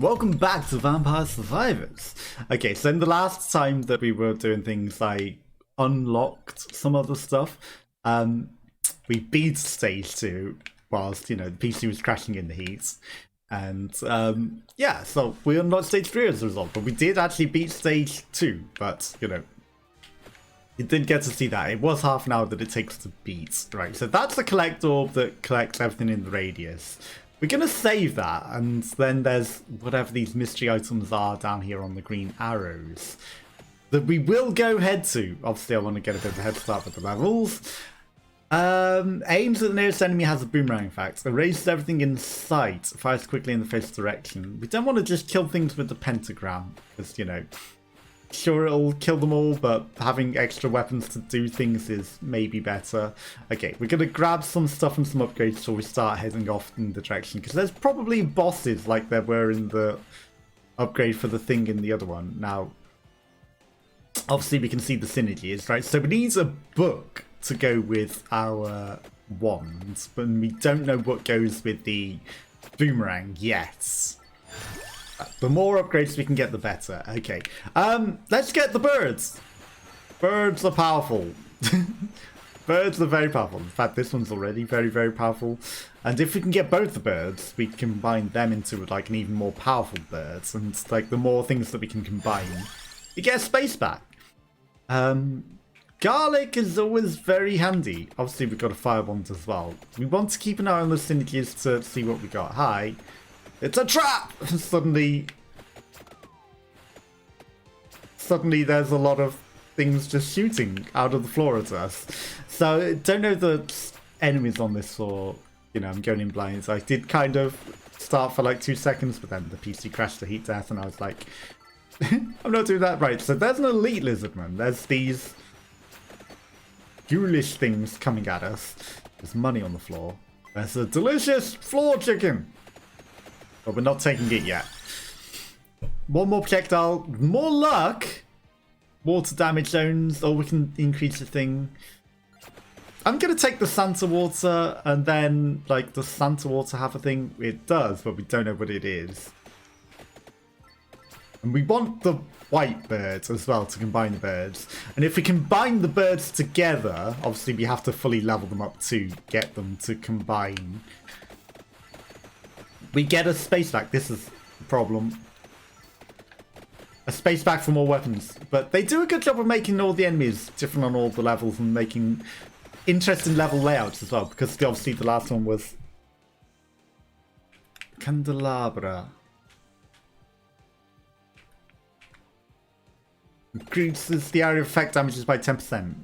Welcome back to Vampire Survivors. Okay, so in the last time that we were doing things like unlocked some other stuff, we beat stage 2 whilst, the PC was crashing in the heat. And yeah, so we unlocked stage 3 as a result, but we did actually beat stage 2, but you didn't get to see that. It was half an hour that it takes to beat, right? So that's the collect orb that collects everything in the radius. We're going to save that, and then there's whatever these mystery items are down here on the green arrows that we will go head to. Obviously, I want to get a bit of a head start with the levels. Aims at the nearest enemy, has a boomerang effect. Erases everything in sight. Fires quickly in the face direction. We don't want to just kill things with the pentagram, because, sure, it'll kill them all, but having extra weapons to do things is maybe better. Okay, we're going to grab some stuff and some upgrades before we start heading off in the direction, because there's probably bosses like there were in the upgrade for the thing in the other one. Now, obviously we can see the synergies, right? So we need a book to go with our wands, but we don't know what goes with the boomerang yet. The more upgrades we can get, the better. Okay. Let's get the birds. Birds are powerful. Birds are very powerful. In fact, this one's already very, very powerful. And if we can get both the birds, we can combine them into like an even more powerful birds. And like the more things that we can combine, you get a space back. Garlic is always very handy. Obviously, we've got a fire wand as well. We want to keep an eye on the synergies to see what we got. Hi. It's a trap! Suddenly there's a lot of things just shooting out of the floor at us. So, don't know the enemies on this, or, I'm going in blind. So I did kind of start for like 2 seconds, but then the PC crashed to heat death, and I was like, I'm not doing that right. So there's an elite lizardman. There's these ghoulish things coming at us. There's money on the floor. There's a delicious floor chicken. But we're not taking it yet. One more projectile. More luck. Water damage zones. Or we can increase the thing. I'm going to take the Santa water. And then, like, does Santa water have a thing? It does, but we don't know what it is. And we want the white birds as well to combine the birds. And if we combine the birds together, obviously we have to fully level them up to get them to combine. We get a space back. This is the problem. A space back for more weapons. But they do a good job of making all the enemies different on all the levels and making interesting level layouts as well. Because obviously the last one was Candelabra. Increases the area of effect damages by 10%.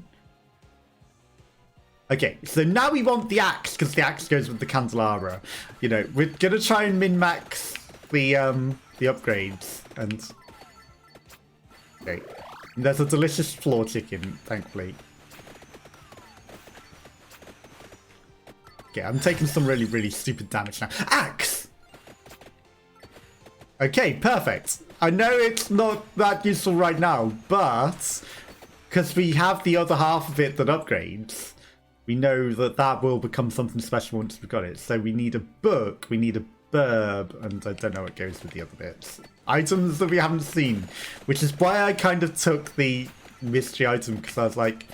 Okay, so now we want the axe, because the axe goes with the candelabra. We're going to try and min-max the upgrades. And okay, and there's a delicious floor chicken, thankfully. Okay, I'm taking some really, really stupid damage now. Axe! Okay, perfect. I know it's not that useful right now, but because we have the other half of it that upgrades, we know that that will become something special once we've got it. So we need a book, we need a burb, and I don't know what goes with the other bits. Items that we haven't seen, which is why I kind of took the mystery item, because I was like,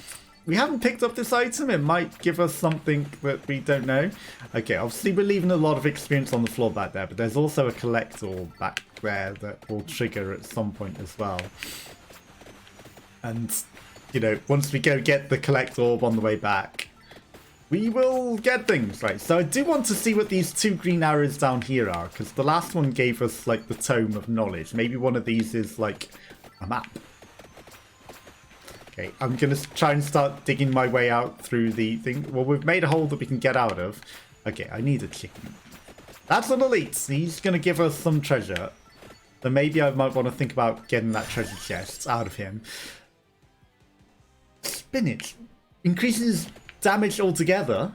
we haven't picked up this item, it might give us something that we don't know. Okay, obviously we're leaving a lot of experience on the floor back there, but there's also a collector back there that will trigger at some point as well. And, once we go get the collect orb on the way back, we will get things, right? So I do want to see what these 2 green arrows down here are, because the last one gave us, like, the Tome of Knowledge. Maybe one of these is, like, a map. Okay, I'm going to try and start digging my way out through the thing. Well, we've made a hole that we can get out of. Okay, I need a chicken. That's an elite. He's going to give us some treasure. So maybe I might want to think about getting that treasure chest out of him. Spinach. Increases damage altogether.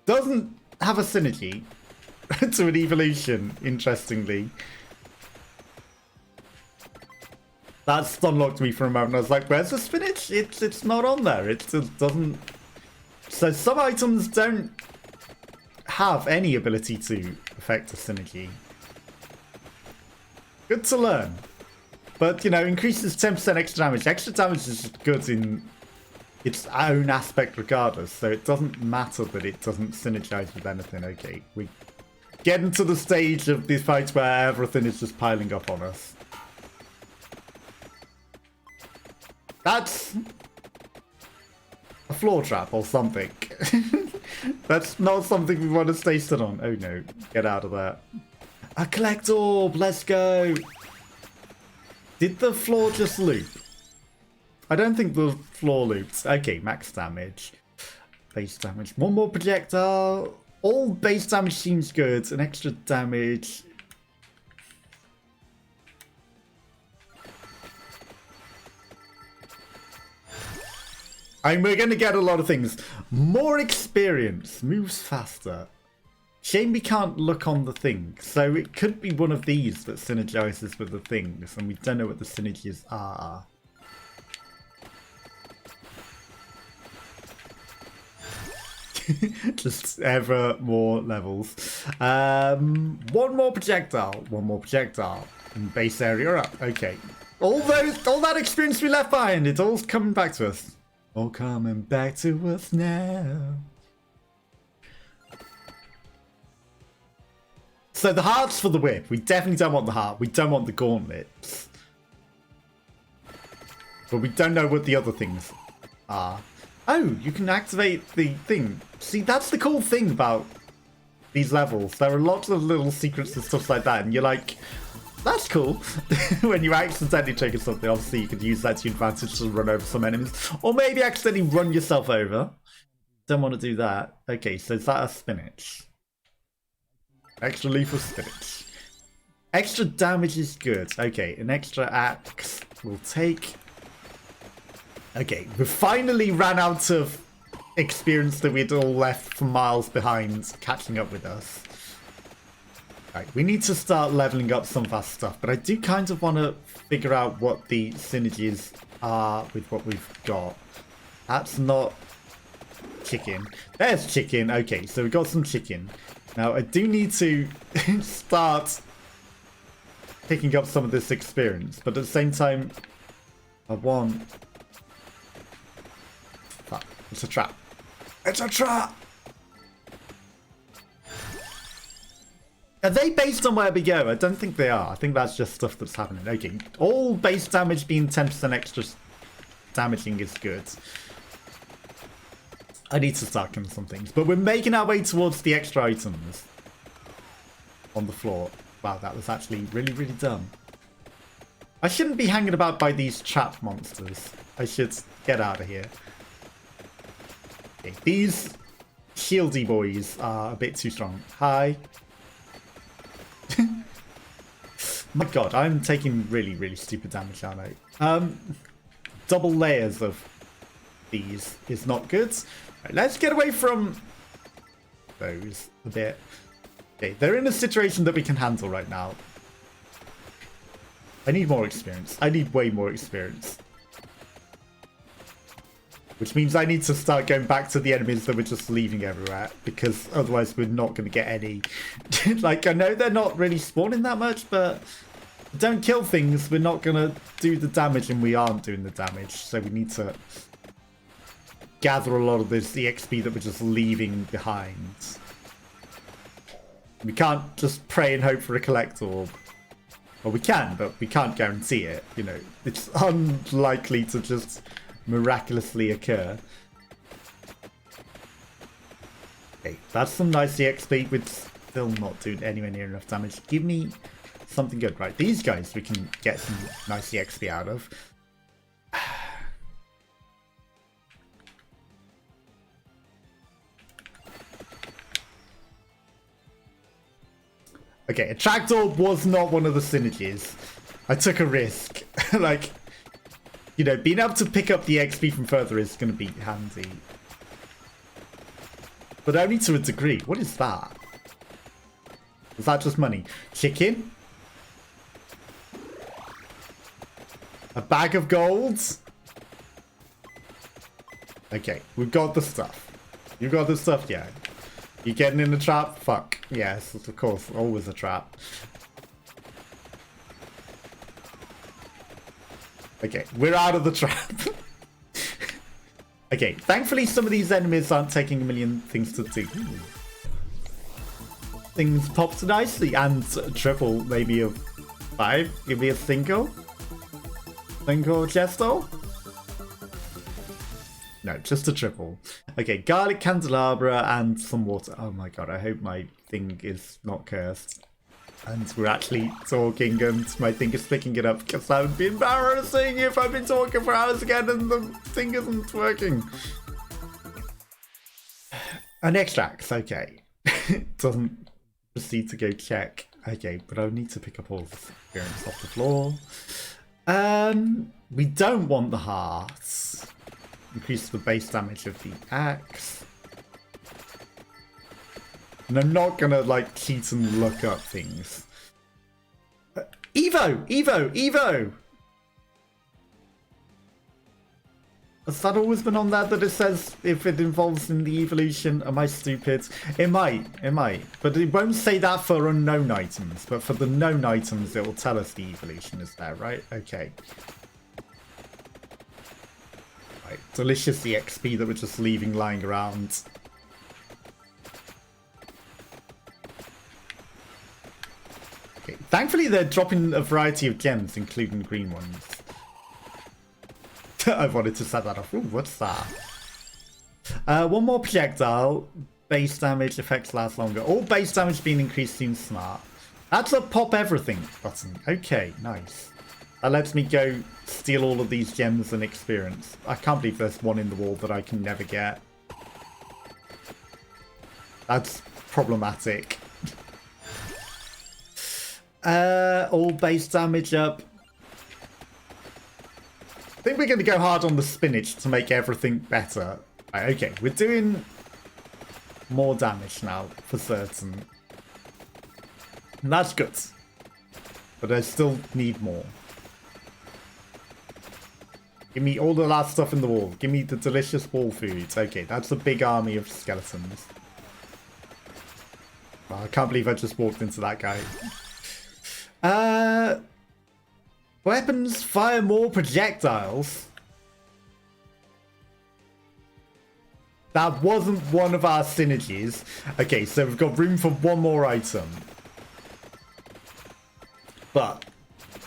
Doesn't have a synergy to an evolution, interestingly. That unlocked me for a moment. I was like, where's the spinach? It's not on there. It just doesn't... So some items don't have any ability to affect a synergy. Good to learn. But, you know, increases 10% extra damage. Extra damage is good in its own aspect regardless, so it doesn't matter that it doesn't synergize with anything. Okay, we get into the stage of this fight where everything is just piling up on us. That's a floor trap or something. That's not something we want to stay stood on. Oh no, get out of there. A collect orb, let's go. Did the floor just loop? I don't think the floor loops. Okay, max damage. Base damage. One more projectile. All base damage seems good. An extra damage. And we're going to get a lot of things. More experience. Moves faster. Shame we can't look on the thing. So it could be one of these that synergizes with the things. And we don't know what the synergies are. Just ever more levels. One more projectile. One more projectile. And base area up. Okay. All that experience we left behind, it's all coming back to us. All coming back to us now. So the heart's for the whip. We definitely don't want the heart. We don't want the gauntlets. But we don't know what the other things are. Oh, you can activate the thing. See, that's the cool thing about these levels. There are lots of little secrets and stuff like that. And you're like, that's cool. When you accidentally trigger something, obviously you could use that to your advantage to run over some enemies. Or maybe accidentally run yourself over. Don't want to do that. Okay, so is that a spinach? Extra leaf of spinach. Extra damage is good. Okay, an extra axe will take... Okay, we finally ran out of experience that we'd all left from miles behind catching up with us. Right, we need to start leveling up some of our stuff, but I do kind of want to figure out what the synergies are with what we've got. That's not chicken. There's chicken. Okay, so we got some chicken. Now, I do need to start picking up some of this experience, but at the same time, I want... Fuck, it's a trap. It's a trap! Are they based on where we go? I don't think they are. I think that's just stuff that's happening. Okay, all base damage being 10% extra damaging is good. I need to start killing some things. But we're making our way towards the extra items on the floor. Wow, that was actually really, really dumb. I shouldn't be hanging about by these trap monsters. I should get out of here. Okay, these shieldy boys are a bit too strong. Hi. My god, I'm taking really, really stupid damage, aren't I? Double layers of these is not good. Right, let's get away from those a bit. Okay, they're in a situation that we can handle right now. I need more experience. I need way more experience. Which means I need to start going back to the enemies that we're just leaving everywhere. Because otherwise we're not going to get any... Like, I know they're not really spawning that much, but... Don't kill things, we're not going to do the damage, and we aren't doing the damage. So we need to gather a lot of this EXP that we're just leaving behind. We can't just pray and hope for a collect orb. Well, we can, but we can't guarantee it. You know, it's unlikely to just... miraculously occur. Okay, that's some nice EXP with still not doing anywhere near enough damage. Give me something good. Right, these guys we can get some nice EXP out of. Okay, Attract Orb was not one of the synergies. I took a risk. Like... You know, being able to pick up the XP from further is going to be handy. But only to a degree. What is that? Is that just money? Chicken? A bag of gold? Okay, we've got the stuff. You've got the stuff, yeah. You getting in the trap? Fuck. Yes, of course. Always a trap. Okay, we're out of the trap. Okay, thankfully some of these enemies aren't taking a million things to do. Things popped nicely, and triple, maybe a 5, give me a single. Single gesto? No, just a triple. Okay, garlic candelabra and some water. Oh my god, I hope my thing is not cursed. And we're actually talking and my thing is picking it up, because that would be embarrassing if I've been talking for hours again and the thing isn't working. An extract, okay. It doesn't proceed to go check. Okay, but I need to pick up all this experience off the floor. We don't want the hearts. Increase the base damage of the axe. And I'm not gonna like cheat and look up things. Evo! Evo! Evo! Has that always been on there that it says if it involves in the evolution? Am I stupid? It might. It might. But it won't say that for unknown items. But for the known items, it will tell us the evolution is there, right? Okay. Right. Delicious EXP that we're just leaving lying around. Okay. Thankfully, they're dropping a variety of gems, including green ones. I wanted to set that off. Ooh, what's that? One more projectile. Base damage, effects last longer. All base damage being increased seems smart. That's a pop everything button. Okay, nice. That lets me go steal all of these gems and experience. I can't believe there's one in the wall that I can never get. That's problematic. All base damage up. I think we're going to go hard on the spinach to make everything better. Right, okay, we're doing more damage now, for certain. And that's good. But I still need more. Give me all the last stuff in the wall. Give me the delicious wall foods. Okay, that's a big army of skeletons. Oh, I can't believe I just walked into that guy. Weapons fire more projectiles. That wasn't one of our synergies. Okay, so we've got room for one more item. But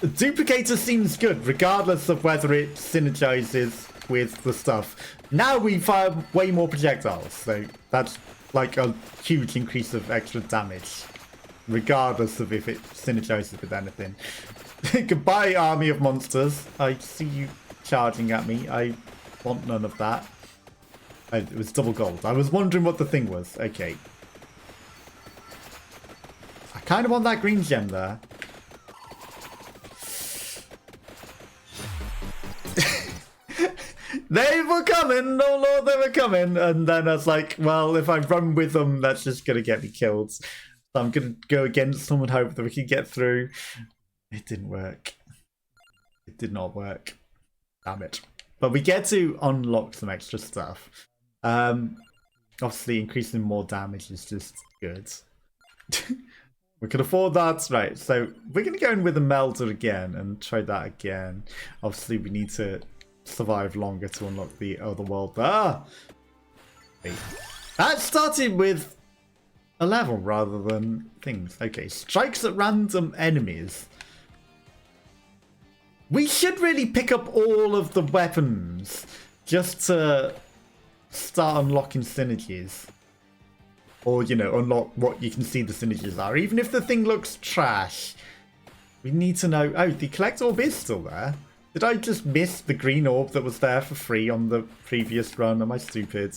the duplicator seems good, regardless of whether it synergizes with the stuff. Now we fire way more projectiles, so that's like a huge increase of extra damage, regardless of if it synergizes with anything. Goodbye, army of monsters. I see you charging at me. I want none of that. Oh, it was double gold. I was wondering what the thing was. Okay. I kind of want that green gem there. They were coming! Oh lord, they were coming! And then I was like, well, if I run with them, that's just going to get me killed. So I'm going to go against them and hope that we can get through. It didn't work. It did not work. Damn it. But we get to unlock some extra stuff. Obviously, increasing more damage is just good. We can afford that. Right, so we're going to go in with a melter again and try that again. Obviously, we need to survive longer to unlock the other world. Ah! Wait. That started with a level rather than things. Okay, strikes at random enemies. We should really pick up all of the weapons just to start unlocking synergies. Or, you know, unlock what you can see the synergies are. Even if the thing looks trash, we need to know... Oh, the collect orb is still there. Did I just miss the green orb that was there for free on the previous run? Am I stupid?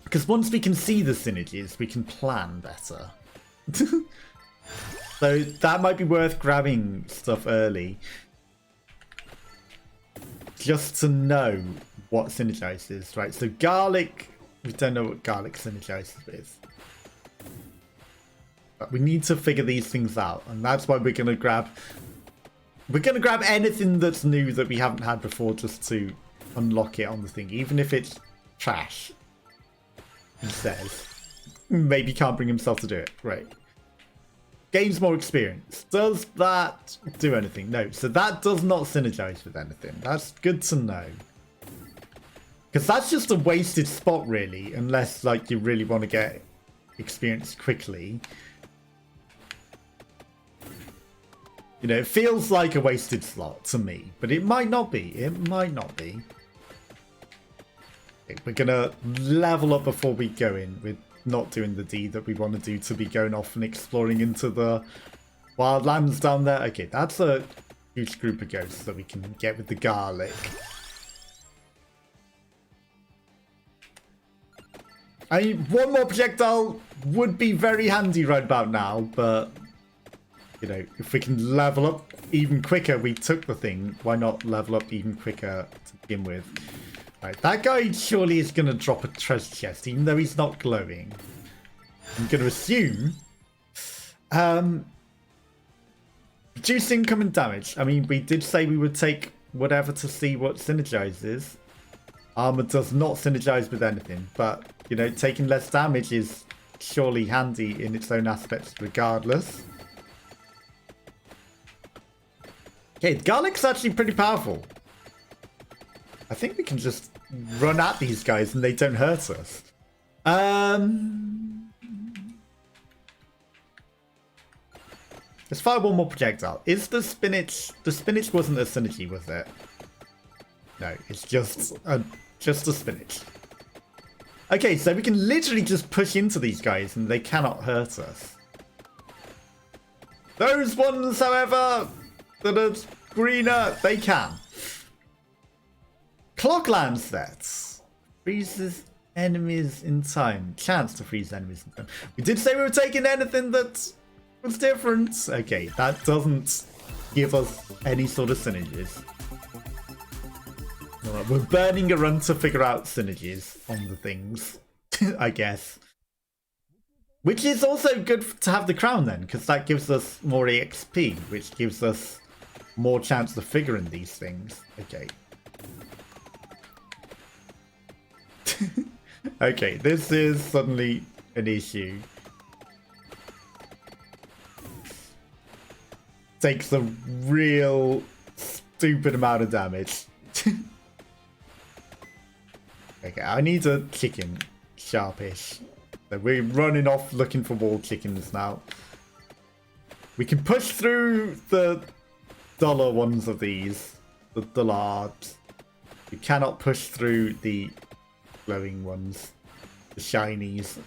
Because once we can see the synergies, we can plan better. So that might be worth grabbing stuff early. Just to know what synergizes, right? So garlic, we don't know what garlic synergizes with. But we need to figure these things out. And that's why we're going to grab... We're going to grab anything that's new that we haven't had before just to unlock it on the thing. Even if it's trash. says. Maybe can't bring himself to do it. Right. Gains more experience. Does that do anything? No. So that does not synergize with anything. That's good to know. Because that's just a wasted spot, really. Unless, like, you really want to get experience quickly. You know, it feels like a wasted slot to me. But it might not be. It might not be. Okay, we're going to level up before we go in. We're not doing the deed that we want to do to be going off and exploring into the wildlands down there. Okay, that's a huge group of ghosts that we can get with the garlic. I mean, one more projectile would be very handy right about now, but, you know, if we can level up even quicker, we took the thing. Why not level up even quicker to begin with? Right, that guy surely is going to drop a treasure chest, even though he's not glowing. I'm going to assume. Reduce incoming damage. I mean, we did say we would take whatever to see what synergizes. Armor does not synergize with anything, but, you know, taking less damage is surely handy in its own aspects regardless. Okay, garlic's actually pretty powerful. I think we can just run at these guys and they don't hurt us. Let's fire one more projectile. Is the spinach... The spinach wasn't a synergy, was it? No, it's just a spinach. Okay, so we can literally just push into these guys and they cannot hurt us. Those ones, however, that are greener, they can. Clockland sets. Freezes enemies in time. Chance to freeze enemies in time. We did say we were taking anything that was different. Okay, that doesn't give us any sort of synergies. Alright, we're burning a run to figure out synergies on the things, I guess. Which is also good to have the crown then, because that gives us more EXP, which gives us more chance to figure in these things. Okay. Okay, this is suddenly an issue. Takes a real stupid amount of damage. Okay, I need a chicken. Sharpish. So we're running off looking for wall chickens now. We can push through the duller ones of these. The dullards. We cannot push through the glowing ones. The shinies.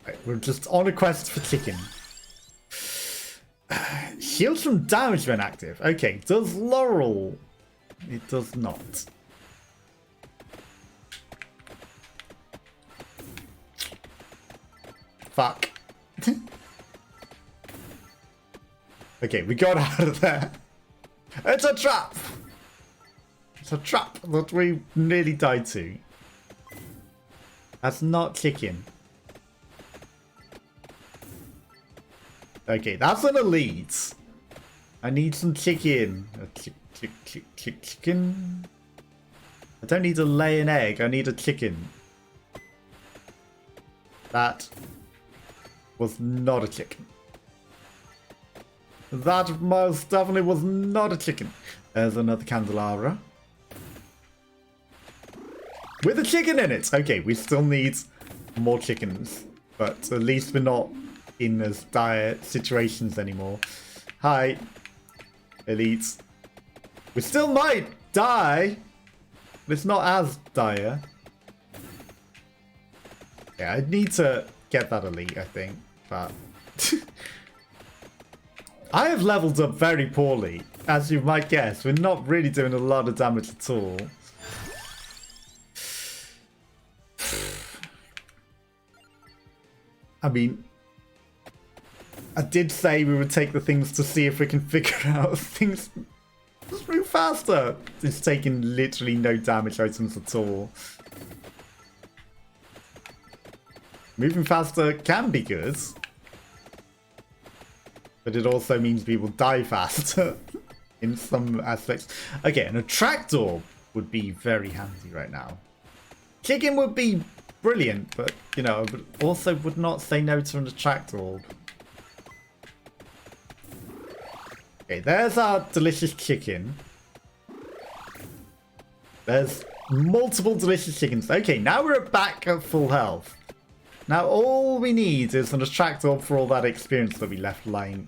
Right, we're just on a quest for chicken. Shields from damage when active. Okay, does Laurel? It does not. Fuck. Okay, we got out of there. It's a trap! It's a trap that we nearly died to. That's not chicken. Okay, that's an elite. I need some chicken. Chicken. I don't need to lay an egg. I need a chicken. That was not a chicken. That most definitely was not a chicken. There's another candelabra. With a chicken in it! Okay, we still need more chickens. But at least we're not in as dire situations anymore. Hi. Elites. We still might die. But it's not as dire. Yeah, I need to get that elite, I think. But I have leveled up very poorly. As you might guess, we're not really doing a lot of damage at all. I mean, I did say we would take the things to see if we can figure out things. Just move faster. It's taking literally no damage items at all. Moving faster can be good. But it also means people die faster in some aspects. Okay, an attractor would be very handy right now. Chicken would be brilliant, but, you know, I also would not say no to an attract orb. Okay, there's our delicious chicken. There's multiple delicious chickens. Okay, now we're back at full health. Now all we need is an attract orb for all that experience that we left lying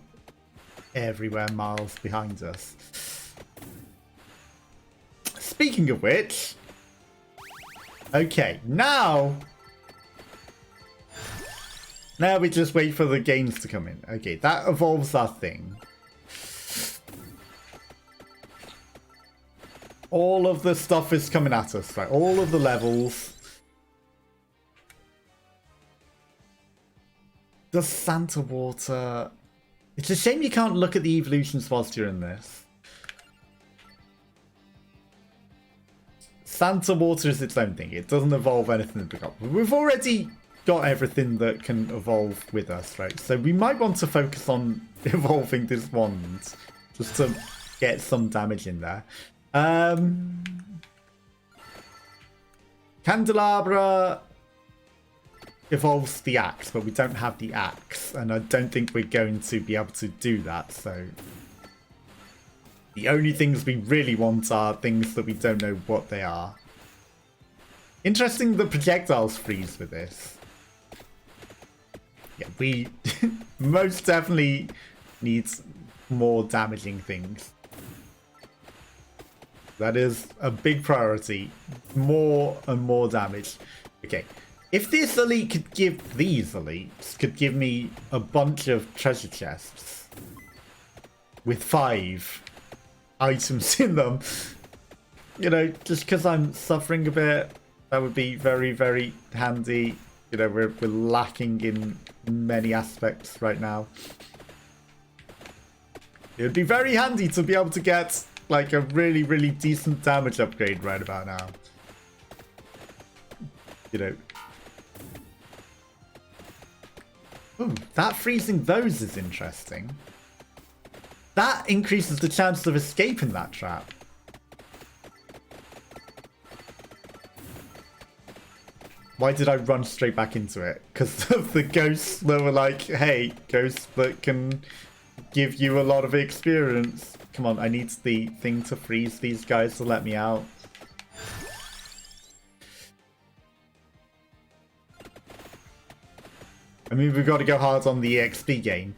everywhere miles behind us. Speaking of which... Okay, now we just wait for the games to come in. Okay, that evolves our thing. All of the stuff is coming at us, right? All of the levels. The Santa Water. It's a shame you can't look at the evolutions whilst you're in this. Santa Water is its own thing. It doesn't evolve anything that we got. We've already got everything that can evolve with us, right? So we might want to focus on evolving this wand just to get some damage in there. Candelabra evolves the axe, but we don't have the axe, and I don't think we're going to be able to do that, so the only things we really want are things that we don't know what they are. Interesting, the projectiles freeze with this. Yeah, we most definitely need more damaging things. That is a big priority. More and more damage. Okay. If this elite could give... These elites could give me a bunch of treasure chests with 5 items in them. You know, just because I'm suffering a bit, that would be very, very handy. You know, we're lacking in many aspects right now. It would be very handy to be able to get... like a really, really decent damage upgrade right about now. You know. Ooh, that freezing those is interesting. That increases the chance of escaping that trap. Why did I run straight back into it? Because of the ghosts that were like, hey, ghosts that can give you a lot of experience. Come on, I need the thing to freeze these guys to let me out. I mean, we've got to go hard on the EXP gain.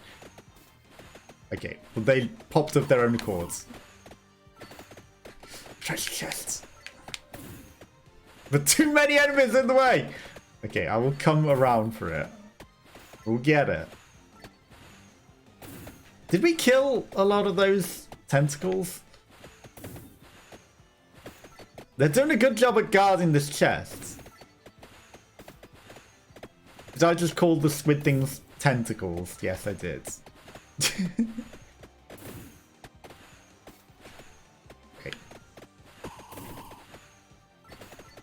Okay, well, they popped of their own accords. Treasure chests. But too many enemies in the way! Okay, I will come around for it. We'll get it. Did we kill a lot of those tentacles? They're doing a good job at guarding this chest. Did I just call the squid things tentacles? Yes, I did. Okay.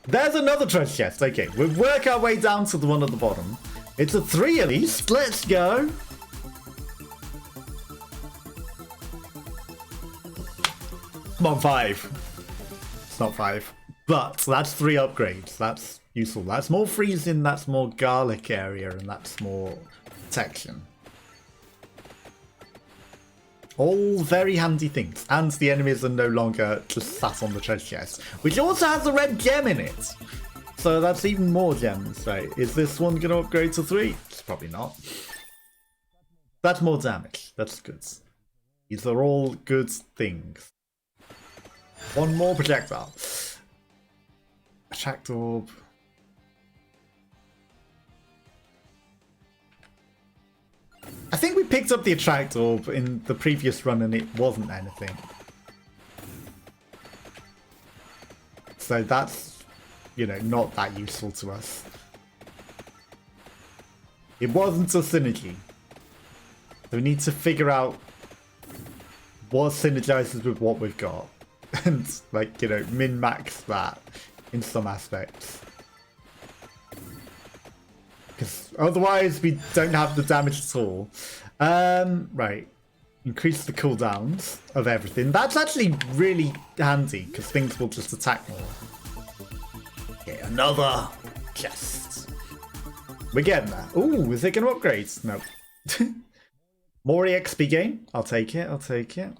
There's another treasure chest. Okay, we'll work our way down to the one at the bottom. It's a 3 at least. Let's go. Come on, 5. It's not 5. But that's 3 upgrades. That's useful. That's more freezing, that's more garlic area, and that's more protection. All very handy things. And the enemies are no longer just sat on the treasure chest, which also has a red gem in it. So that's even more gems, right? Is this one going to upgrade to 3? It's probably not. That's more damage. That's good. These are all good things. One more projectile. Attract orb. I think we picked up the attract orb in the previous run and it wasn't anything. So that's, you know, not that useful to us. It wasn't a synergy. So we need to figure out what synergizes with what we've got. And, like, you know, min-max that in some aspects. Because otherwise we don't have the damage at all. Right. Increase the cooldowns of everything. That's actually really handy, because things will just attack more. Okay, another chest. We're getting there. Ooh, is it going to upgrade? No. More EXP gain. I'll take it. I'll take it.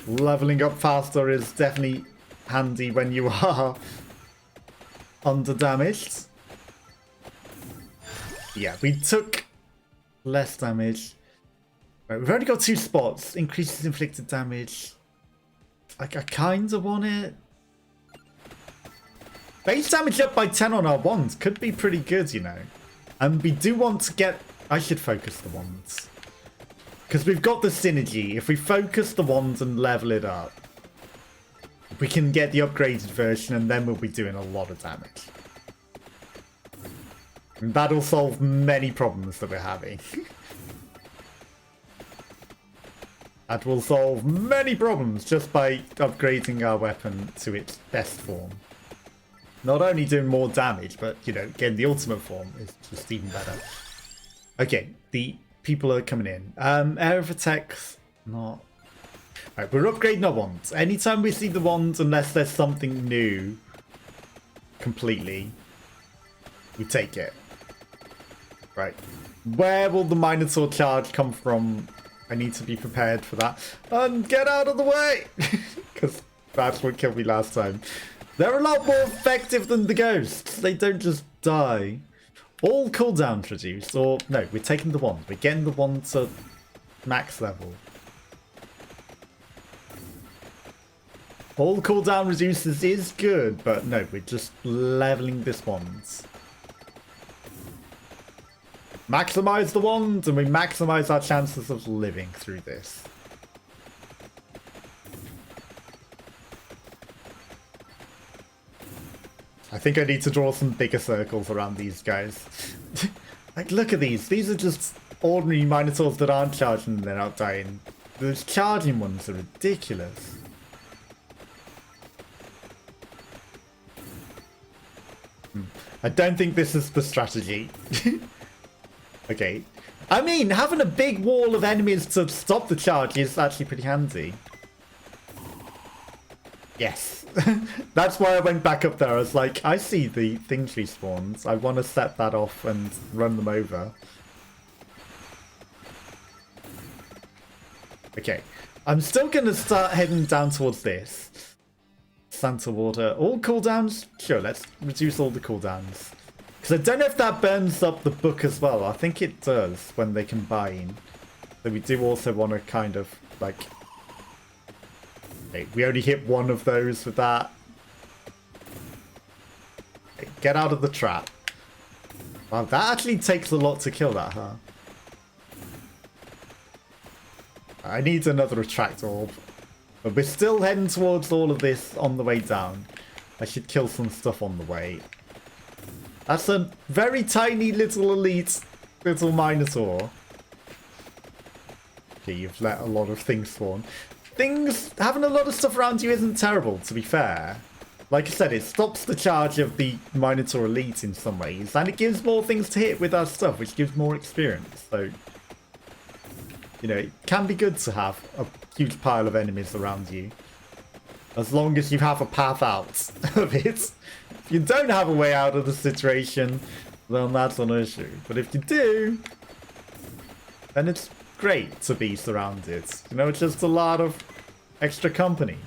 Leveling up faster is definitely handy when you are under damaged. Yeah, we took less damage. Right, we've only got 2 spots. Increases inflicted damage. I kind of want it. Base damage up by 10 on our wands could be pretty good, you know. And we do want to get... I should focus the wands. Because we've got the synergy. If we focus the wands and level it up, we can get the upgraded version and then we'll be doing a lot of damage. And that'll solve many problems that we're having. That will solve many problems just by upgrading our weapon to its best form. Not only doing more damage, but, you know, getting the ultimate form is just even better. Okay, the people are coming in. Area of attacks, not... Alright, we're upgrading our wands. Anytime we see the wands, unless there's something new, completely, we take it. Right. Where will the Minotaur charge come from? I need to be prepared for that. And get out of the way! Because that's what killed me last time. They're a lot more effective than the ghosts. They don't just die. All cooldowns reduced. Or, no, we're taking the wand. We're getting the wand to max level. All cooldown reduces is good, but no, we're just leveling this wand. Maximize the wand, and we maximize our chances of living through this. I think I need to draw some bigger circles around these guys. Like, look at these. These are just ordinary Minotaurs that aren't charging and they're not dying. Those charging ones are ridiculous. I don't think this is the strategy. Okay. I mean, having a big wall of enemies to stop the charge is actually pretty handy. Yes. That's why I went back up there. I was like, I see the things respawns. I want to set that off and run them over. Okay. I'm still going to start heading down towards this. Santa Water. All cooldowns? Sure, let's reduce all the cooldowns. Because I don't know if that burns up the book as well. I think it does when they combine. So we do also want to kind of, like... Okay, we only hit one of those with that. Okay, get out of the trap. Wow, that actually takes a lot to kill that, huh? I need another attract orb. But we're still heading towards all of this on the way down. I should kill some stuff on the way. That's a very tiny little elite little Minotaur. Okay, you've let a lot of things spawn. Having a lot of stuff around you isn't terrible, to be fair. Like I said, it stops the charge of the Minotaur elite in some ways. And it gives more things to hit with our stuff, which gives more experience. So, you know, it can be good to have a huge pile of enemies around you. As long as you have a path out of it. If you don't have a way out of the situation, then that's an issue. But if you do, then it's great to be surrounded. You know, it's just a lot of extra company.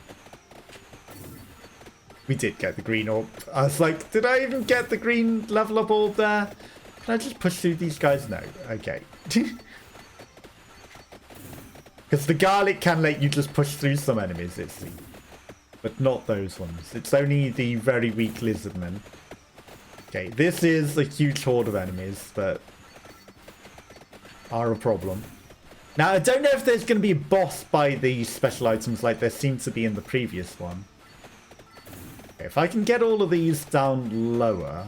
We did get the green orb. I was like, did I even get the green level up orb there? Can I just push through these guys? No. Okay. Because the garlic can let you just push through some enemies, it seems. But not those ones. It's only the very weak lizardmen. Okay, this is a huge horde of enemies that are a problem. Now, I don't know if there's going to be a boss by the special items like there seemed to be in the previous one. Okay, if I can get all of these down lower,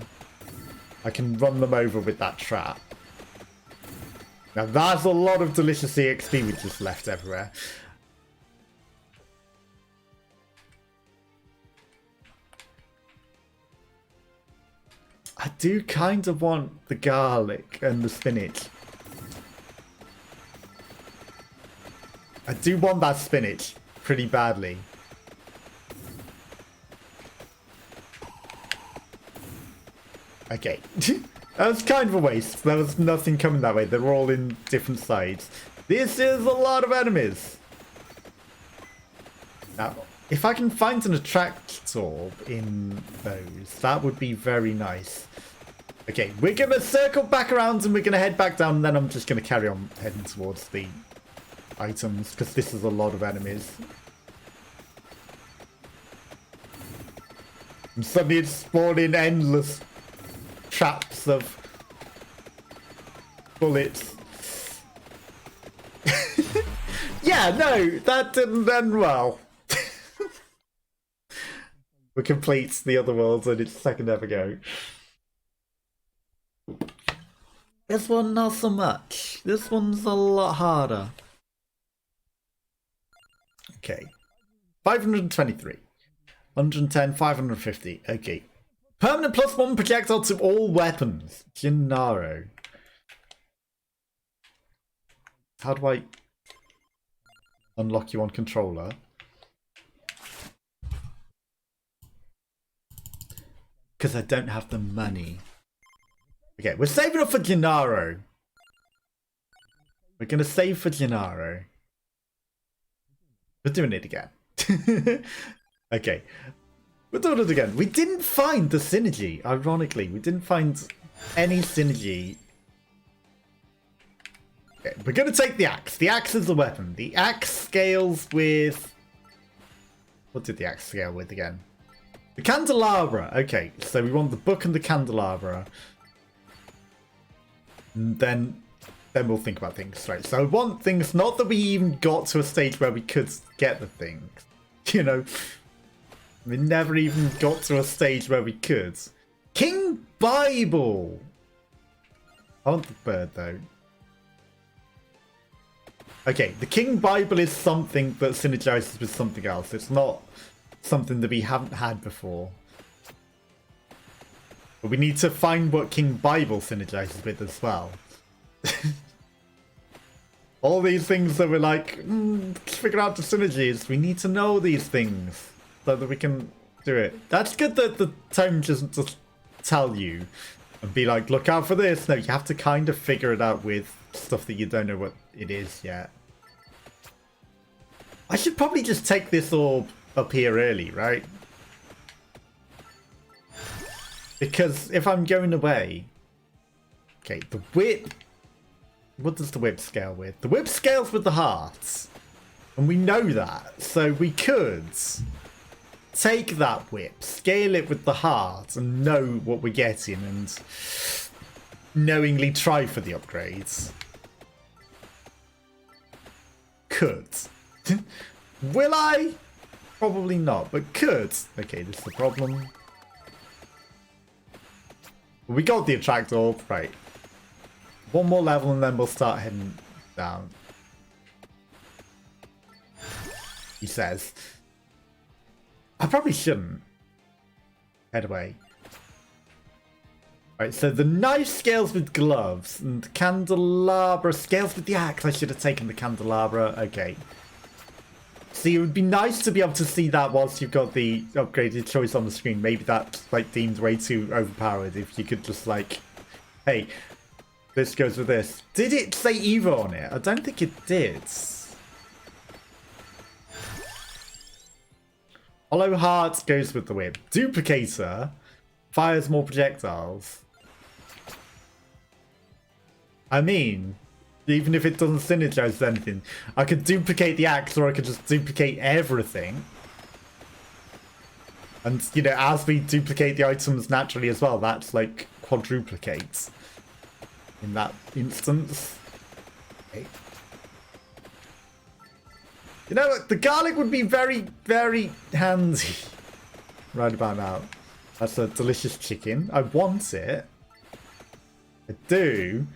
I can run them over with that trap. Now, that's a lot of delicious EXP we just left everywhere. I do kind of want the garlic and the spinach. I do want that spinach pretty badly. Okay. That was kind of a waste. There was nothing coming that way. They're all in different sides. This is a lot of enemies. Now, if I can find an attract orb in those, that would be very nice. Okay, we're going to circle back around and we're going to head back down, and then I'm just going to carry on heading towards the items, because this is a lot of enemies. And suddenly it's spawning endless traps of bullets. Yeah, no, that didn't end well. We complete the other worlds and it's second ever go. This one not so much. This one's a lot harder. Okay. 523. 110, 550. Okay. Permanent +1 projectile to all weapons. Gennaro. How do I unlock you on controller? Because I don't have the money. Okay, we're saving up for Gennaro. We're going to save for Gennaro. We're doing it again. Okay. We're doing it again. We didn't find the synergy, ironically. We didn't find any synergy. Okay, we're going to take the axe. The axe is the weapon. The axe scales with... What did the axe scale with again? The candelabra. Okay, so we want the book and the candelabra. And then we'll think about things. Right, so I want things... Not that we even got to a stage where we could get the things. You know... We never even got to a stage where we could. King Bible! I want the bird, though. Okay, the King Bible is something that synergizes with something else. It's not something that we haven't had before. But we need to find what King Bible synergizes with as well. All these things that we're like, figure out the synergies. We need to know these things. So that we can do it. That's good that the tome doesn't just tell you and be like, look out for this. No, you have to kind of figure it out with stuff that you don't know what it is yet. I should probably just take this orb up here early, right? Because if I'm going away... Okay, the whip... What does the whip scale with? The whip scales with the hearts. And we know that. So we could... take that whip, scale it with the heart, and know what we're getting, and knowingly try for the upgrades. Could. Will I? Probably not, but could. Okay, this is the problem. We got the attract orb, right. One more level and then we'll start heading down. He says. I probably shouldn't head away. Right, so the knife scales with gloves and the candelabra scales with the axe. I should have taken the candelabra. Okay. See, it would be nice to be able to see that whilst you've got the upgraded choice on the screen. Maybe that's like deemed way too overpowered. If you could just like, hey, this goes with this. Did it say either on it? I don't think it did. Hollow Heart goes with the whip. Duplicator fires more projectiles. I mean, even if it doesn't synergize with anything, I could duplicate the axe or I could just duplicate everything. And, you know, as we duplicate the items naturally as well, that's like quadruplicates in that instance. Okay. You know what? The garlic would be very, very handy right about now. That's a delicious chicken. I want it. I do.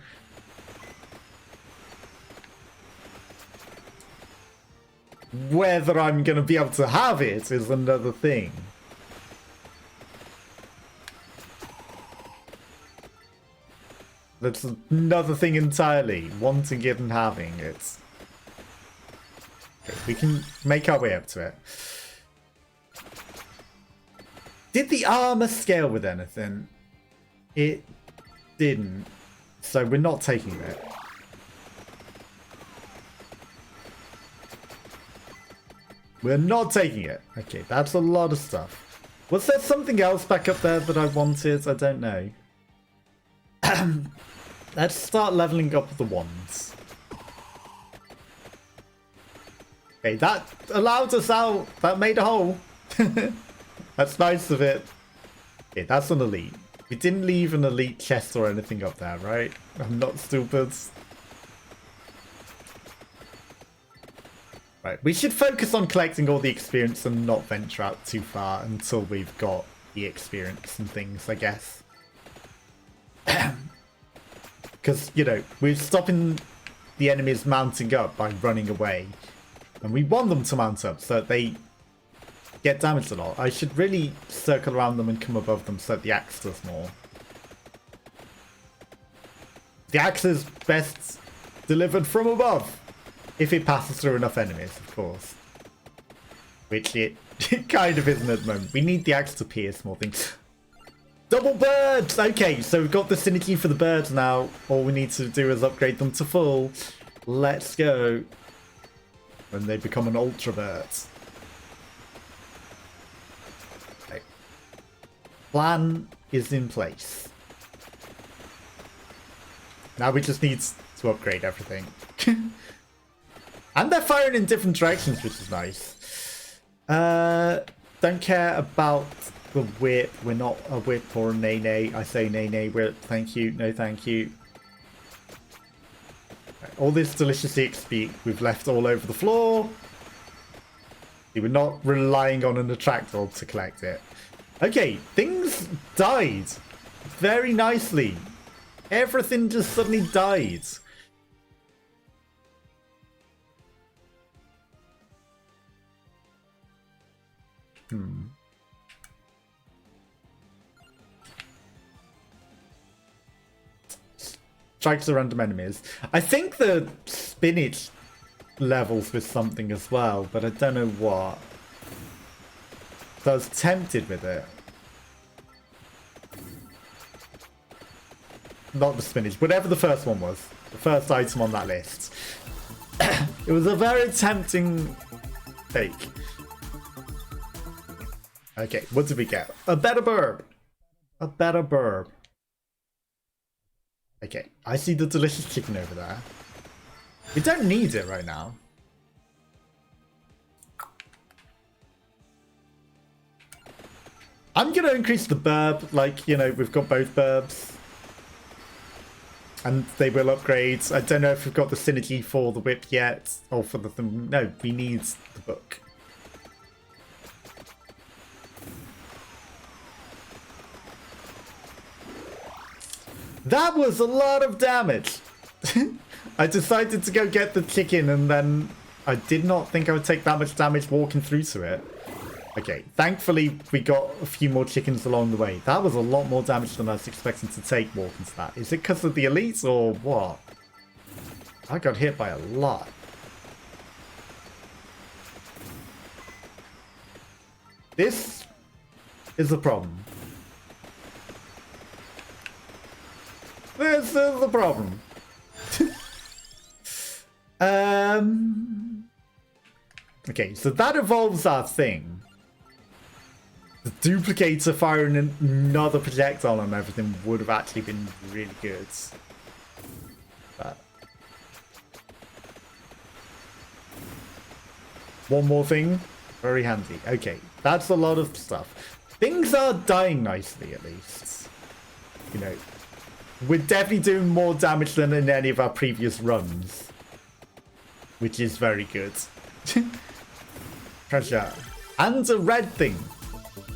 Whether I'm going to be able to have it is another thing. That's another thing entirely. Wanting it and having it. Okay, we can make our way up to it. Did the armor scale with anything? It didn't. So we're not taking it. We're not taking it. Okay, that's a lot of stuff. Was there something else back up there that I wanted? I don't know. Let's start leveling up the wands. Okay, that allowed us out. That made a hole. That's nice of it. Okay, that's an elite. We didn't leave an elite chest or anything up there, right? I'm not stupid. Right, we should focus on collecting all the experience and not venture out too far until we've got the experience and things, I guess. Because, you know, we're stopping the enemies mounting up by running away. And we want them to mount up so that they get damaged a lot. I should really circle around them and come above them so that the axe does more. The axe is best delivered from above. If it passes through enough enemies, of course. Which it kind of isn't at the moment. We need the axe to pierce more things. Double birds! Okay, so we've got the synergy for the birds now. All we need to do is upgrade them to full. Let's go. When they become an ultra bird. Okay. Plan is in place. Now we just need to upgrade everything. And they're firing in different directions, which is nice. Don't care about the whip. We're not a whip or a nay-nay. I say nay-nay whip. Thank you. No, thank you. Right, all this delicious XP we've left all over the floor. We're not relying on an attractor to collect it. Okay, things died very nicely. Everything just suddenly died. Strikes the random enemies. I think the spinach levels with something as well, but I don't know what. So I was tempted with it. Not the spinach, whatever the first one was. The first item on that list. It was a very tempting take. Okay, what did we get? A better burb. A better burb. Okay, I see the delicious chicken over there. We don't need it right now. I'm going to increase the burb, like, you know, we've got both burbs. And they will upgrade. I don't know if we've got the synergy for the whip yet, or for the thing. No, we need the book. That was a lot of damage. I decided to go get the chicken and then I did not think I would take that much damage walking through to it. Okay, thankfully we got a few more chickens along the way. That was a lot more damage than I was expecting to take walking to that. Is it because of the elites or what? I got hit by a lot. This is a problem. This is the problem. Okay, so that evolves our thing. The duplicator firing another projectile and everything would have actually been really good. But one more thing, very handy. Okay, that's a lot of stuff. Things are dying nicely, at least. You know, we're definitely doing more damage than in any of our previous runs, which is very good. Treasure. And a red thing.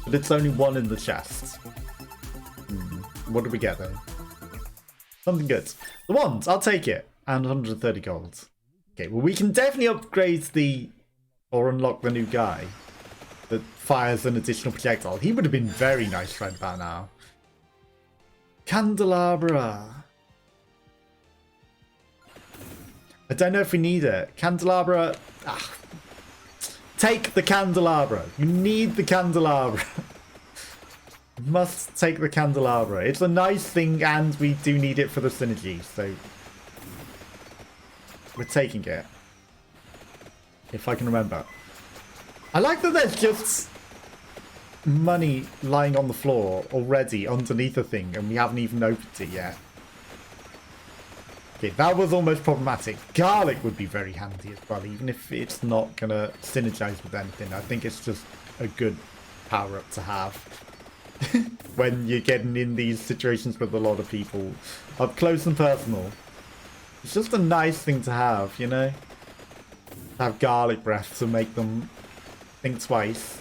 But it's only one in the chest. What did we get though? Something good. The wand, I'll take it. And 130 gold. Okay, well we can definitely upgrade the... or unlock the new guy that fires an additional projectile. He would have been very nice right about now. Candelabra. I don't know if we need it. Candelabra... Ah. Take the candelabra. You need the candelabra. Must take the candelabra. It's a nice thing, and we do need it for the synergy, so we're taking it. If I can remember. I like that there's just money lying on the floor already underneath the thing, and we haven't even opened it yet. Okay, that was almost problematic. Garlic would be very handy as well, even if it's not going to synergize with anything. I think it's just a good power-up to have when you're getting in these situations with a lot of people. Up close and personal. It's just a nice thing to have, you know? Have garlic breath to make them think twice.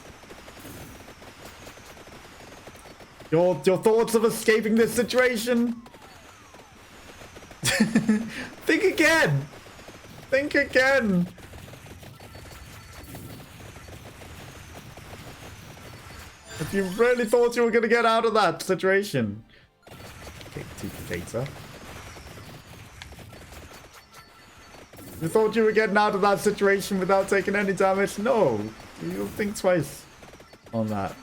Your thoughts of escaping this situation? Think again! Think again! If you really thought you were going to get out of that situation. Okay, duplicator. You thought you were getting out of that situation without taking any damage? No. You'll think twice on that.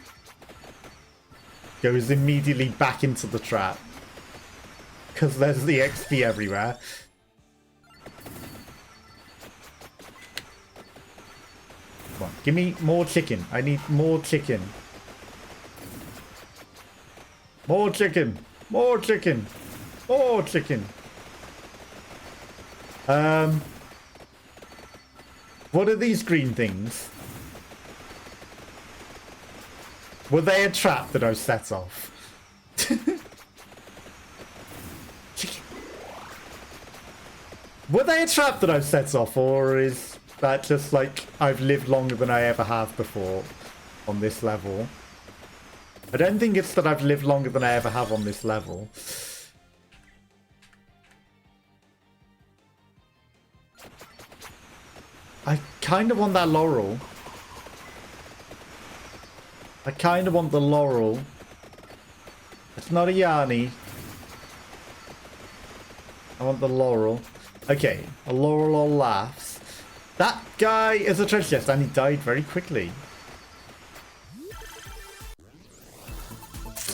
Goes immediately back into the trap. Because there's the XP everywhere. Come on, give me more chicken. I need more chicken. More chicken. More chicken. More chicken. What are these green things? Were they a trap that I set off? Were they a trap that I've set off, or is that just like I've lived longer than I ever have before on this level? I don't think it's that I've lived longer than I ever have on this level. I kind of want that laurel. I kind of want the laurel. It's not a Yanni. I want the laurel. Okay, a laurel all laughs. That guy is a treasure chest, and he died very quickly.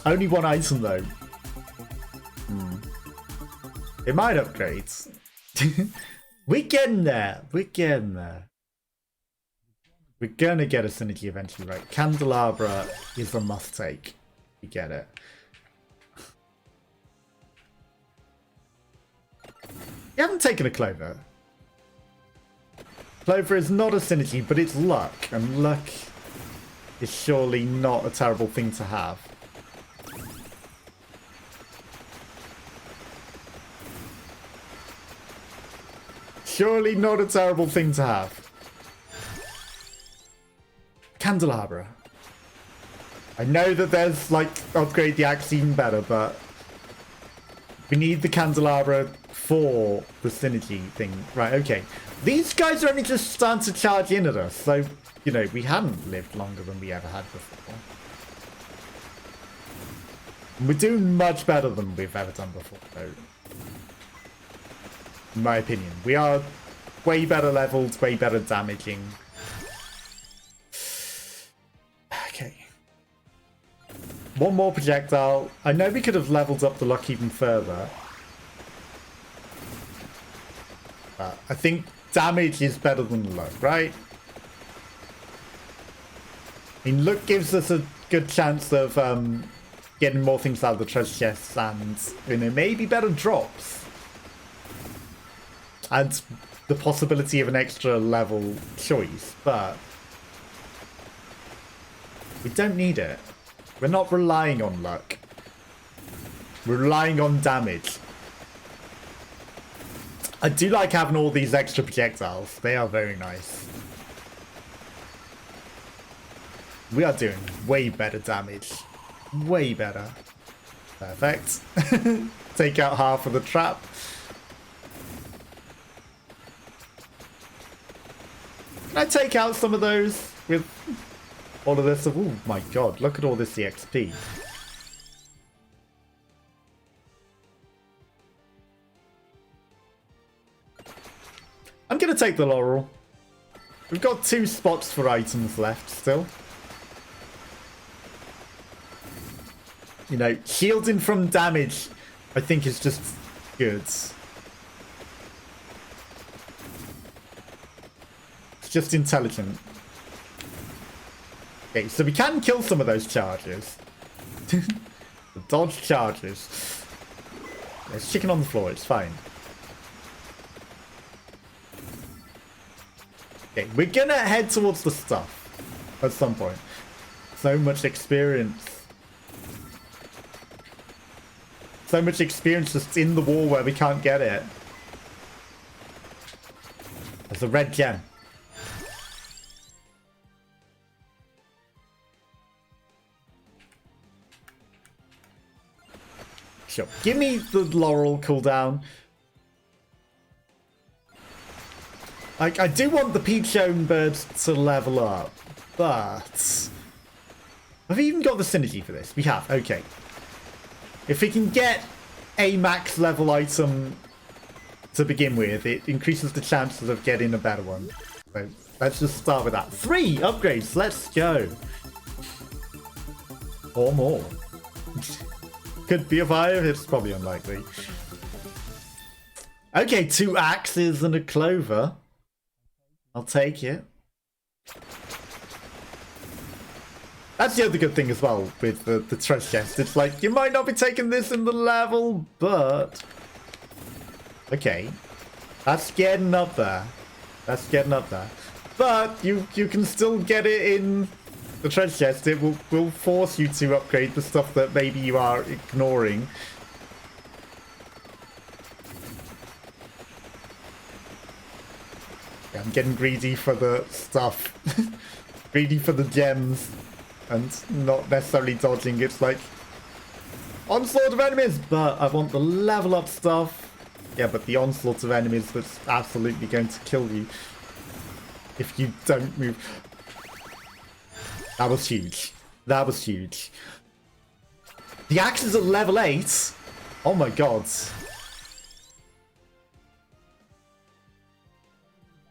Only one item though. It might upgrade. We're getting there. We're getting there. We're gonna get a synergy eventually, right? Candelabra is a must take. We get it. You haven't taken a clover. Clover is not a synergy, but it's luck. And luck is surely not a terrible thing to have. Surely not a terrible thing to have. Candelabra. I know that there's, like, upgrade the axe even better, but we need the candelabra for the synergy thing. Right, okay. These guys are only just starting to charge in at us, so, you know, we hadn't lived longer than we ever had before. We're doing much better than we've ever done before, though. In my opinion. We are way better leveled, way better damaging. Okay. One more projectile. I know we could have leveled up the luck even further. But I think damage is better than luck, right? I mean, luck gives us a good chance of getting more things out of the treasure chests and, you know, maybe better drops. And the possibility of an extra level choice, but we don't need it. We're not relying on luck. We're relying on damage. I do like having all these extra projectiles. They are very nice. We are doing way better damage. Way better. Perfect. Take out half of the trap. Can I take out some of those with all of this? Oh my god, look at all this EXP. I'm going to take the laurel. We've got 2 spots for items left still. You know, shielding from damage, I think, is just good. It's just intelligent. Okay, so we can kill some of those charges. The dodge charges. There's chicken on the floor, it's fine. Okay, we're gonna head towards the stuff at some point. So much experience. So much experience just in the wall where we can't get it. There's a red gem. Sure. Give me the laurel cooldown. I do want the peach-owned birds to level up, but have we even got the synergy for this? We have. Okay. If we can get a max level item to begin with, it increases the chances of getting a better one. So let's just start with that. 3 upgrades. Let's go. Or more. Could be a 5. It's probably unlikely. Okay, 2 axes and a clover. I'll take it. That's the other good thing as well with the treasure chest. It's like, you might not be taking this in the level, but... Okay. That's getting up there. That's getting up there. But you can still get it in the treasure chest. It will force you to upgrade the stuff that maybe you are ignoring. Yeah, I'm getting greedy for the stuff. Greedy for the gems. And not necessarily dodging. It's like onslaught of enemies, but I want the level up stuff. Yeah, but the onslaught of enemies that's absolutely going to kill you if you don't move. That was huge. That was huge. The axe is at level 8. Oh my god.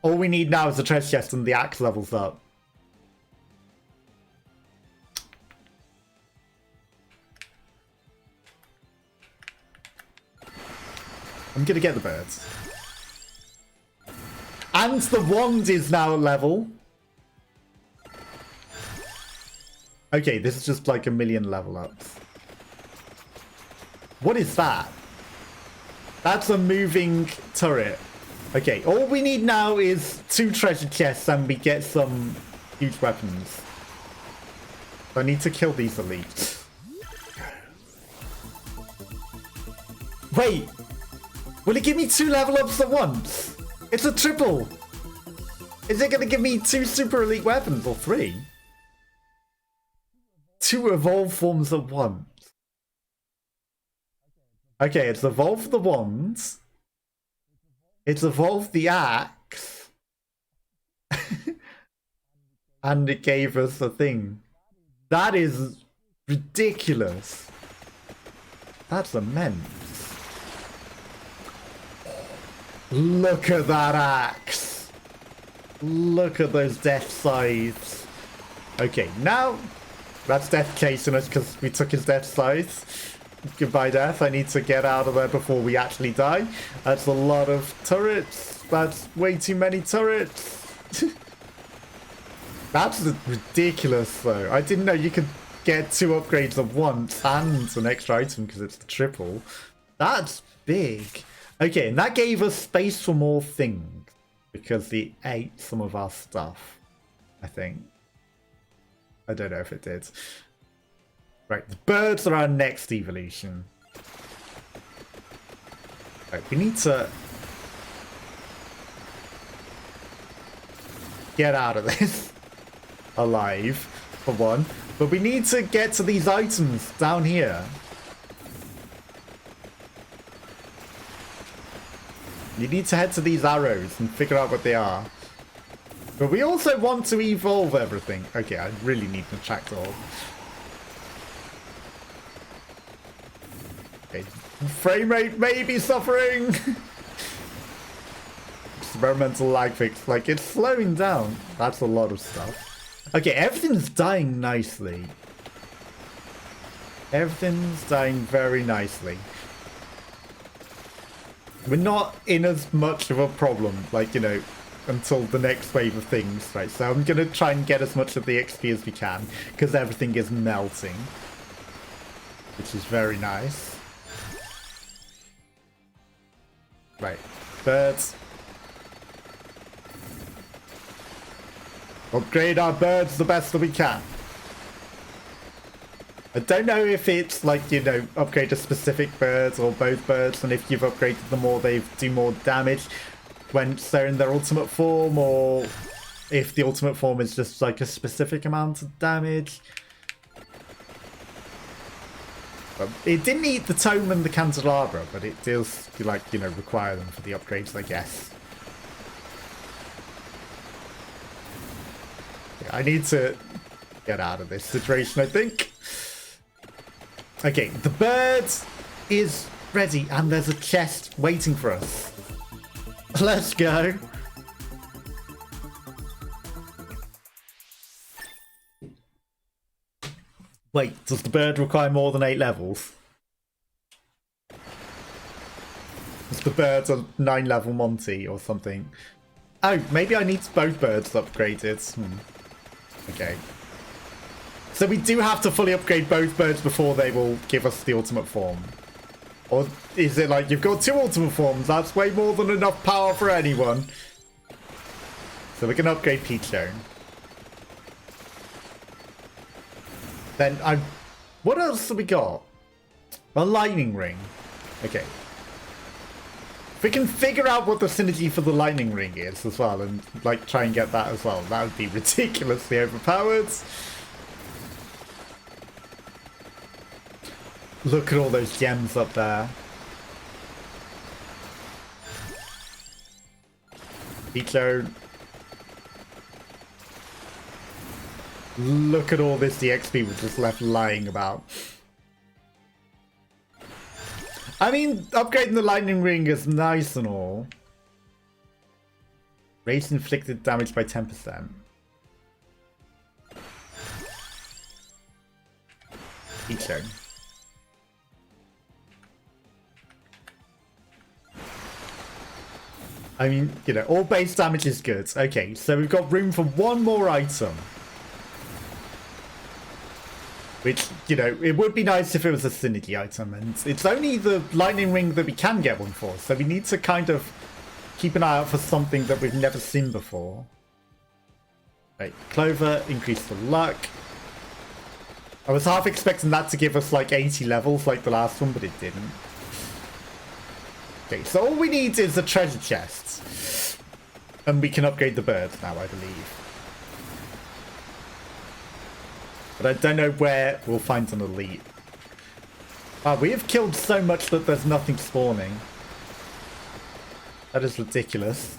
All we need now is the treasure chest and the axe levels up. I'm gonna get the birds. And the wand is now at level. Okay, this is just like a million level ups. What is that? That's a moving turret. Okay, all we need now is 2 treasure chests and we get some huge weapons. I need to kill these elites. Wait! Will it give me 2 level ups at once? It's a triple! Is it going to give me 2 super elite weapons or 3? 2 evolved forms at once. Okay, it's evolved the wands. It's evolved the axe. And it gave us a thing. That is ridiculous. That's immense. Look at that axe. Look at those death scythes. Okay, now that's death chasing us because we took his death scythes. Goodbye, death. I need to get out of there before we actually die. That's a lot of turrets. That's way too many turrets. That's ridiculous, though. I didn't know you could get 2 upgrades at once and an extra item because it's the triple. That's big. Okay, and that gave us space for more things because it ate some of our stuff, I think. I don't know if it did. Right, the birds are our next evolution. Right, we need to get out of this alive, for one. But we need to get to these items down here. You need to head to these arrows and figure out what they are. But we also want to evolve everything. Okay, I really need to tractor. Okay, frame rate may be suffering. Experimental lag fix. Like, it's slowing down. That's a lot of stuff. Okay, everything's dying nicely. Everything's dying very nicely. We're not in as much of a problem, like, you know, until the next wave of things, right? So I'm going to try and get as much of the XP as we can, because everything is melting. Which is very nice. Right. Birds. Upgrade our birds the best that we can. I don't know if it's like, you know, upgrade a specific bird or both birds, and if you've upgraded them more, they do more damage when they're in their ultimate form, or if the ultimate form is just like a specific amount of damage. But it didn't eat the tome and the candelabra, but it does, like, you know, require them for the upgrades, I guess. Yeah, I need to get out of this situation, I think. Okay, the bird is ready, and there's a chest waiting for us. Let's go. Wait, does the bird require more than 8 levels? Is the bird a 9-level Monty or something? Oh, maybe I need both birds upgraded. Okay. So we do have to fully upgrade both birds before they will give us the ultimate form. Or is it like, you've got 2 ultimate forms, that's way more than enough power for anyone. So we can upgrade Peachstone. Then what else have we got? A lightning ring. Okay. If we can figure out what the synergy for the lightning ring is as well, and like try and get that as well, that would be ridiculously overpowered. Look at all those gems up there. Peachstone. Look at all this DXP we're just left lying about. I mean, upgrading the lightning ring is nice and all. Raise inflicted damage by 10%. Peachstone. I mean, you know, all base damage is good. Okay, so we've got room for one more item. Which, you know, it would be nice if it was a synergy item. And it's only the lightning ring that we can get one for. So we need to kind of keep an eye out for something that we've never seen before. Right, Clover, increase the luck. I was half expecting that to give us like 80 levels like the last one, but it didn't. Okay, so all we need is a treasure chest. And we can upgrade the birds now, I believe. But I don't know where we'll find an elite. Wow, we have killed so much that there's nothing spawning. That is ridiculous.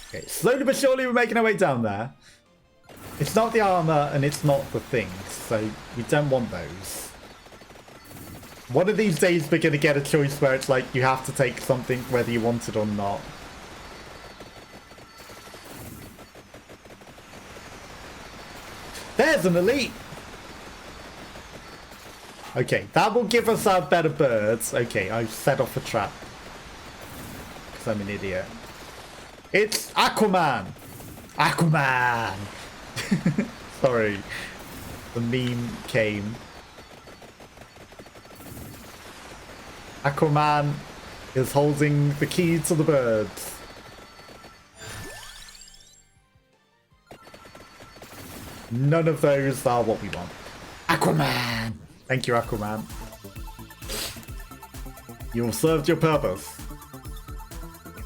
Okay, slowly but surely we're making our way down there. It's not the armor and it's not the things, so we don't want those. One of these days we're going to get a choice where it's like you have to take something whether you want it or not. There's an elite! Okay, that will give us our better birds. Okay, I've set off a trap. Because I'm an idiot. It's Aquaman! Aquaman! Sorry. The meme came. Aquaman is holding the key to the birds. None of those are what we want. Aquaman! Thank you, Aquaman. You've served your purpose.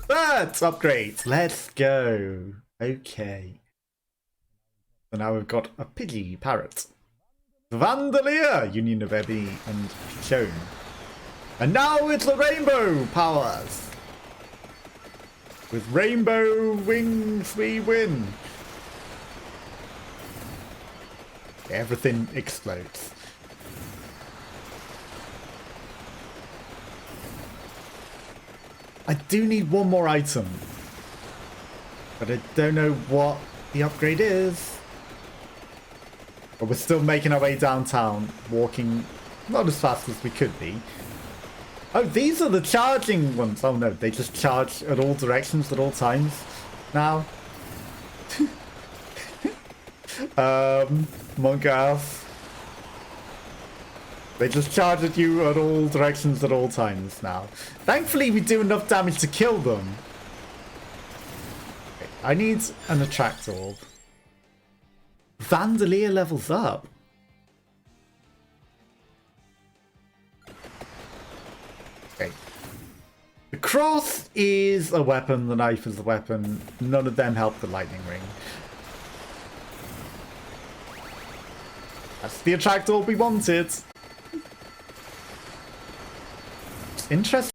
Birds upgrades! Let's go. Okay. So now we've got a piggy parrot. Vandalier! Union of Ebony and Shown. And now it's the rainbow powers! With rainbow wings we win! Everything explodes. I do need one more item. But I don't know what the upgrade is. But we're still making our way downtown, walking not as fast as we could be. Oh, these are the charging ones. Oh no, they just charge at all directions at all times now. Monk ass. They just charge at you at all directions at all times now. Thankfully, we do enough damage to kill them. Okay, I need an attract orb. Vandalier levels up. Okay. The cross is a weapon, the knife is a weapon. None of them help the lightning ring. That's the attract orb we wanted. It's interesting